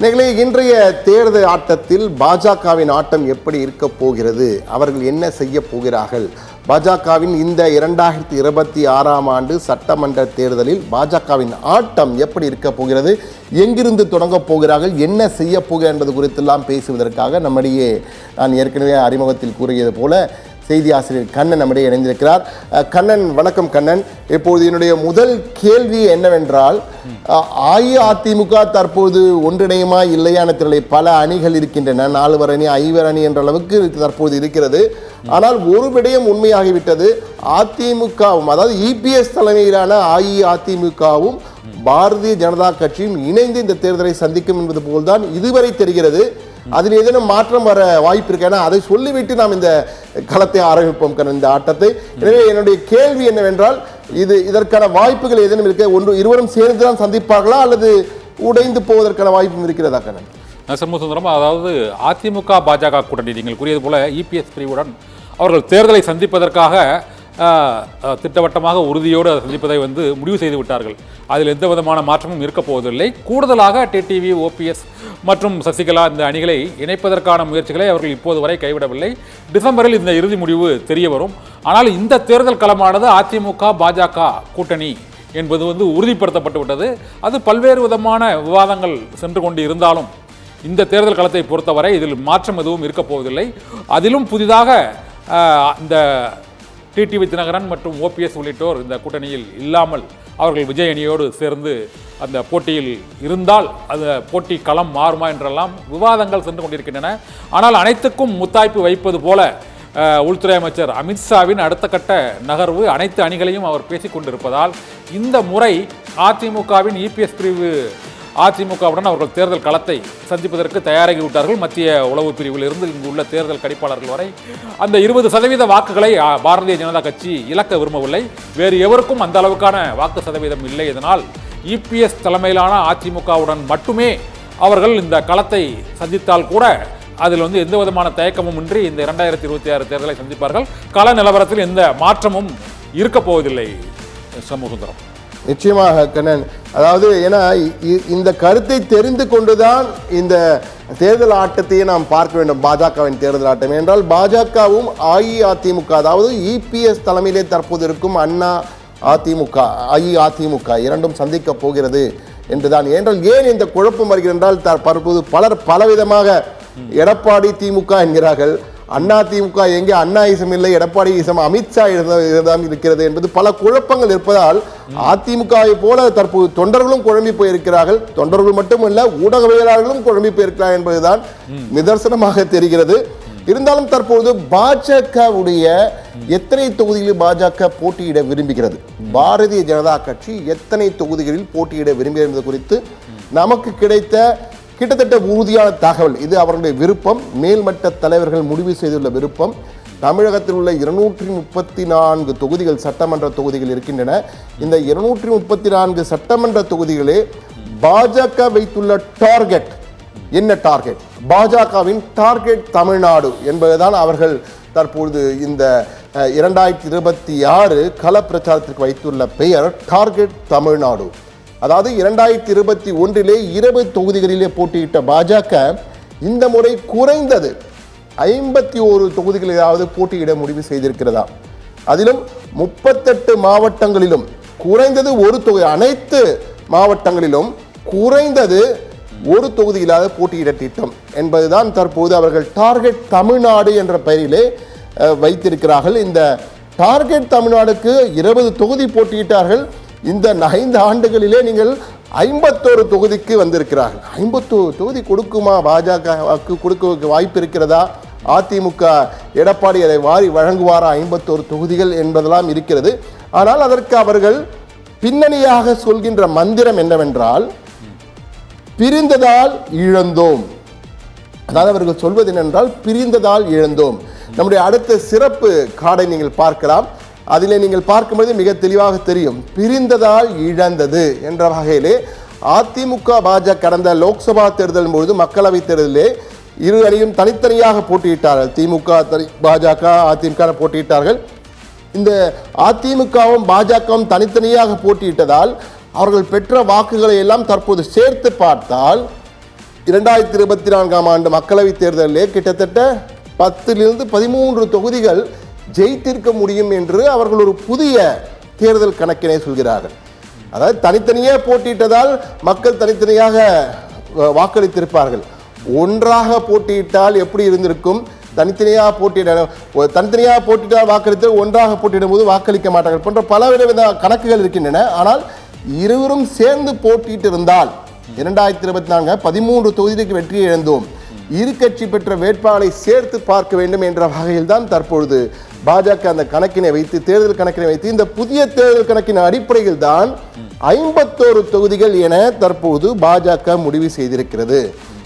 நிகழே இன்றைய தேர்தல் ஆட்டத்தில் பாஜகவின் ஆட்டம் எப்படி இருக்க போகிறது, அவர்கள் என்ன செய்ய போகிறார்கள், பாஜகவின் இந்த 2026ஆம் ஆண்டு சட்டமன்ற தேர்தலில் பாஜகவின் ஆட்டம் எப்படி இருக்க போகிறது, எங்கிருந்து தொடங்க போகிறார்கள், என்ன செய்ய போகிறார் என்பது குறித்தெல்லாம் பேசுவதற்காக நம்முடைய நான் ஏற்கனவே அறிமுகத்தில் கூறியது போல செய்தி ஆசிரியர் கண்ணன் நம்முடைய இணைந்திருக்கிறார். கண்ணன், வணக்கம் கண்ணன். இப்போது என்னுடைய முதல் கேள்வி என்னவென்றால், அஇஅதிமுக தற்போது ஒன்றிணையுமா இல்லையான திரளை பல அணிகள் இருக்கின்றன, 4 அணி 5 அணி என்ற அளவுக்கு தற்போது இருக்கிறது. ஆனால் ஒரு விடயம் உண்மையாகிவிட்டது, அதிமுகவும் அதாவது இபிஎஸ் தலைமையிலான அஇஅதிமுகவும் பாரதிய ஜனதா கட்சியும் இணைந்து இந்த தேர்தலை சந்திக்கும் என்பது போல்தான் இதுவரை தெரிகிறது. அதில் ஏதேனும் மாற்றம் வர வாய்ப்பு இருக்கு. ஏன்னா அதை சொல்லிவிட்டு நாம் இந்த களத்தை ஆரம்பிப்போம் இந்த ஆட்டத்தை. எனவே என்னுடைய கேள்வி என்னவென்றால், இதற்கான வாய்ப்புகள் ஏதேனும் இருக்க, இருவரும் சேர்ந்துதான் சந்திப்பார்களா அல்லது உடைந்து போவதற்கான வாய்ப்பும் இருக்கிறதா கண்ணன்? சண்முகசுந்தரம், அதாவது அதிமுக பாஜக கூட்டணி நீங்கள் கூறியது போல இபிஎஸ் பிரிவுடன் அவர்கள் தேர்தலை சந்திப்பதற்காக திட்டவட்டமாக உறுதியோடு சந்திப்பதை முடிவு செய்து விட்டார்கள். அதில் எந்த விதமான மாற்றமும் இருக்க போவதில்லை. கூடுதலாக டிடிவி, ஓபிஎஸ் மற்றும் சசிகலா இந்த அணிகளை இணைப்பதற்கான முயற்சிகளை அவர்கள் இப்போது வரை கைவிடவில்லை. டிசம்பரில் இந்த இறுதி முடிவு தெரிய வரும். ஆனால் இந்த தேர்தல் களமானது அதிமுக பாஜக கூட்டணி என்பது உறுதிப்படுத்தப்பட்டு விட்டது. அது பல்வேறு விதமான விவாதங்கள் சென்று கொண்டு இருந்தாலும் இந்த தேர்தல் களத்தை பொறுத்தவரை இதில் மாற்றம் எதுவும் இருக்க போவதில்லை. அதிலும் புதிதாக இந்த டிடிவி தினகரன் மற்றும் ஓபிஎஸ் உள்ளிட்டோர் இந்த கூட்டணியில் இல்லாமல் அவர்கள் விஜய் அணியோடு சேர்ந்து அந்த போட்டியில் இருந்தால் அந்த போட்டி களம் மாறுமா என்றெல்லாம் விவாதங்கள் சென்று கொண்டிருக்கின்றன. ஆனால் அனைத்துக்கும் முத்தாய்ப்பு வைப்பது போல உள்துறை அமைச்சர் அமித்ஷாவின் அடுத்த கட்ட நகர்வு அனைத்து அணிகளையும் அவர் பேசிக்கொண்டிருப்பதால் இந்த முறை அதிமுகவின் இபிஎஸ் பிரிவு அதிமுகவுடன் அவர்கள் தேர்தல் களத்தை சந்திப்பதற்கு தயாராகி விட்டார்கள். மத்திய உளவு பிரிவில் இருந்து இங்கு உள்ள தேர்தல் கணிப்பாளர்கள் வரை அந்த 20% வாக்குகளை பாரதிய ஜனதா கட்சி இழக்க விரும்பவில்லை. வேறு எவருக்கும் அந்த அளவுக்கான வாக்கு சதவீதம் இல்லை. இதனால் இபிஎஸ் தலைமையிலான அதிமுகவுடன் மட்டுமே அவர்கள் இந்த களத்தை சந்தித்தால் கூட அதில் எந்த விதமான தயக்கமும் இன்றி இந்த 2026 தேர்தலை சந்திப்பார்கள். கள நிலவரத்தில் எந்த மாற்றமும் இருக்க போவதில்லை. சண்முகசுந்தரம், நிச்சயமாக கண்ணன், அதாவது ஏன்னா இந்த கருத்தை தெரிந்து கொண்டுதான் இந்த தேர்தல் ஆட்டத்தையே நாம் பார்க்க வேண்டும். பாஜகவின் தேர்தல் ஆட்டம் என்றால் பாஜகவும் அஇஅதிமுக அதாவது இபிஎஸ் தலைமையிலே தற்போது இருக்கும் அண்ணா அதிமுக அஇஅதிமுக இரண்டும் சந்திக்க போகிறது என்றுதான். ஏனென்றால் ஏன் இந்த குழப்பம் வருகிறது என்றால், தற்போது பலர் பலவிதமாக எடப்பாடி திமுக என்கிறார்கள். அண்ணா திமுக எங்கே அண்ணா இசம் இல்லை, எடப்பாடி இசம் அமித்ஷா தான் இருக்கிறது என்பது பல குழப்பங்கள் இருப்பதால் அதிமுகவை போல தற்போது தொண்டர்களும் குழம்பி போயிருக்கிறார்கள். தொண்டர்கள் மட்டுமல்ல, ஊடகவியலாளர்களும் குழம்பி போயிருக்கிறார் என்பதுதான் நிதர்சனமாக தெரிகிறது. இருந்தாலும் தற்போது பாஜகவுடைய எத்தனை தொகுதிகளில் பாஜக போட்டியிட விரும்புகிறது, பாரதிய ஜனதா கட்சி எத்தனை தொகுதிகளில் போட்டியிட விரும்புகிறது என்பது குறித்து நமக்கு கிடைத்த கிட்டத்தட்ட உறுதியான தகவல். இது அவர்களுடைய விருப்பம், மேல்மட்ட தலைவர்கள் முடிவு செய்துள்ள விருப்பம். தமிழகத்தில் உள்ள 234 தொகுதிகள் சட்டமன்ற தொகுதிகள் இருக்கின்றன. இந்த 234 சட்டமன்ற தொகுதிகளே பாஜக வைத்துள்ள டார்கெட். என்ன டார்கெட்? பாஜகவின் டார்கெட் தமிழ்நாடு என்பதுதான் அவர்கள் தற்பொழுது இந்த 2026 கள பிரச்சாரத்திற்கு வைத்துள்ள பெயர் டார்கெட் தமிழ்நாடு. அதாவது 2021 20 தொகுதிகளிலே போட்டியிட்ட பாஜக இந்த முறை குறைந்தது 51 தொகுதிகளிலாவது போட்டியிட முடிவு செய்திருக்கிறதா. அதிலும் 38 மாவட்டங்களிலும் குறைந்தது ஒரு தொகுதி, அனைத்து மாவட்டங்களிலும் குறைந்தது ஒரு தொகுதியிலாவது போட்டியிட திட்டம் என்பதுதான் தற்போது அவர்கள் டார்கெட் தமிழ்நாடு என்ற பெயரிலே வைத்திருக்கிறார்கள். இந்த டார்கெட் தமிழ்நாடுக்கு 20 தொகுதி போட்டியிட்டார்கள். இந்த 5 ஆண்டுகளிலே நீங்கள் 51 தொகுதிக்கு வந்திருக்கிறார்கள். 51 தொகுதி கொடுக்குமா பாஜகவுக்கு? கொடுக்க வாய்ப்பு இருக்கிறதா? அதிமுக எடப்பாடி அதை வாரி வழங்குவாரா? 51 தொகுதிகள் என்பதெல்லாம் இருக்கிறது. ஆனால் அதற்கு அவர்கள் பின்னணியாக சொல்கின்ற மந்திரம் என்னவென்றால், பிரிந்ததால் இழந்தோம். அதாவது அவர்கள் சொல்வது என்னென்றால், பிரிந்ததால் இழந்தோம். நம்முடைய அடுத்த சிறப்பு கார்டை நீங்கள் பார்க்கலாம். அதிலே நீங்கள் பார்க்கும்போது மிக தெளிவாக தெரியும், பிரிந்ததால் இழந்தது என்ற வகையிலே அதிமுக பாஜக கடந்த லோக்சபா தேர்தல் பொழுது மக்களவை தேர்தலிலே இரு அணியும் தனித்தனியாக போட்டியிட்டார்கள். திமுக பாஜக அதிமுக போட்டியிட்டார்கள். இந்த அதிமுகவும் பாஜகவும் தனித்தனியாக போட்டியிட்டதால் அவர்கள் பெற்ற வாக்குகளை எல்லாம் தற்போது சேர்த்து பார்த்தால் 2024 ஆண்டு மக்களவைத் தேர்தலிலே கிட்டத்தட்ட 10லிருந்து 13 தொகுதிகள் ஜெயித்திருக்க முடியும் என்று அவர்கள் ஒரு புதிய தேர்தல் கணக்கினை சொல்கிறார்கள். அதாவது தனித்தனியே போட்டியிட்டதால் மக்கள் தனித்தனியாக வாக்களித்திருப்பார்கள். ஒன்றாக போட்டியிட்டால் எப்படி இருந்திருக்கும், தனித்தனியாக போட்டியிட்டால் வாக்களித்து ஒன்றாக போட்டியிடும் போது வாக்களிக்க மாட்டார்கள் போன்ற பலவித கணக்குகள் இருக்கின்றன. ஆனால் இருவரும் சேர்ந்து போட்டியிட்டு இருந்தால் 2024 13 தொகுதிக்கு வெற்றி இழந்தோம், இரு கட்சி பெற்ற வேட்பாளரை சேர்த்து பார்க்க வேண்டும் என்ற வகையில் தான் தற்பொழுது பாஜக அந்த கணக்கினை வைத்து, தேர்தல் கணக்கினை வைத்து, இந்த புதிய தேர்தல் கணக்கின் அடிப்படையில் தான் 51 தொகுதிகள் என தற்போது பாஜக முடிவு செய்திருக்கிறது.